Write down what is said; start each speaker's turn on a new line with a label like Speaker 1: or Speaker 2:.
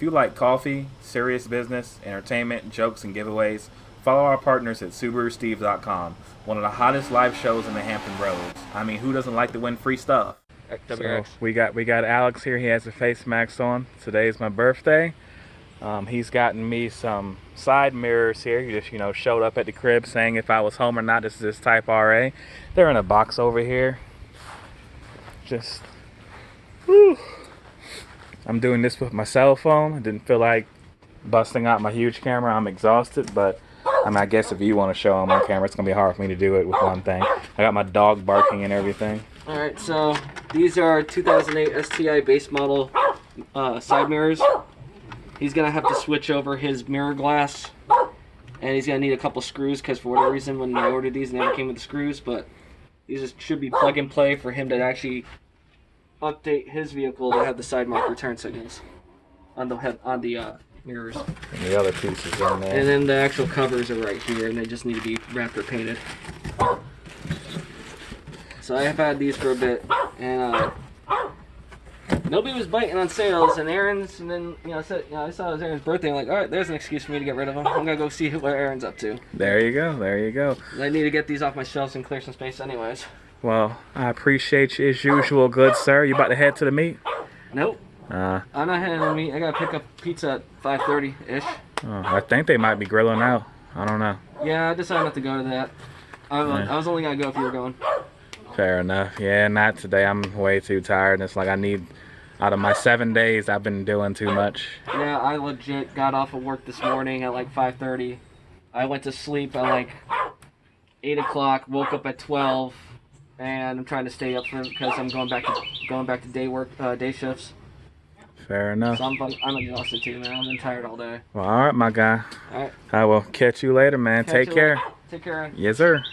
Speaker 1: If you like coffee, serious business, entertainment, jokes, and giveaways, follow our partners at SubaruSteve.com, one of the hottest live shows in the Hampton Roads. I mean, who doesn't like to win free stuff? So we got Alex here. He has a face mask on. Today's my birthday. He's gotten me some side mirrors here. He just, showed up at the crib saying if I was home or not. This is his Type RA. They're in a box over here. Just, whew. I'm doing this with my cell phone. I didn't feel like busting out my huge camera. I'm exhausted, but I guess if you want to show them on camera, it's gonna be hard for me to do it with one thing. I got my dog barking and everything.
Speaker 2: All right, so these are 2008 STI base model side mirrors. He's gonna have to switch over his mirror glass, and he's gonna need a couple screws because for whatever reason when I ordered these, they never came with the screws. But these should be plug and play for him to actually update his vehicle to have the side marker turn signals on the mirrors.
Speaker 1: And the other pieces in there.
Speaker 2: And then the actual covers are right here, and they just need to be wrapped or painted. So I have had these for a bit, and nobody was biting on sales, and Aaron's, and then I said, I saw it was Aaron's birthday. I'm like, all right, there's an excuse for me to get rid of them. I'm gonna go see what Aaron's up to.
Speaker 1: There you go. There you go.
Speaker 2: I need to get these off my shelves and clear some space, anyways.
Speaker 1: Well, I appreciate you as usual, good sir. You about to head to the meet?
Speaker 2: Nope. I'm not heading to the meet. I gotta pick up pizza at 5:30 ish.
Speaker 1: Oh, I think they might be grilling out. I don't know.
Speaker 2: Yeah, I decided not to go to that. I was only gonna go if you were going.
Speaker 1: Fair enough. Yeah, not today. I'm way too tired. It's like out of my 7 days, I've been doing too much.
Speaker 2: Yeah, I legit got off of work this morning at like 5:30. I went to sleep at like 8 o'clock, woke up at 12, and I'm trying to stay up for because I'm going back to day shifts.
Speaker 1: Fair enough.
Speaker 2: So I'm exhausted too, man. I've been tired all day.
Speaker 1: Well, all right, my guy.
Speaker 2: All right.
Speaker 1: I will catch you later, man. Take care.
Speaker 2: Take care.
Speaker 1: Yes, sir.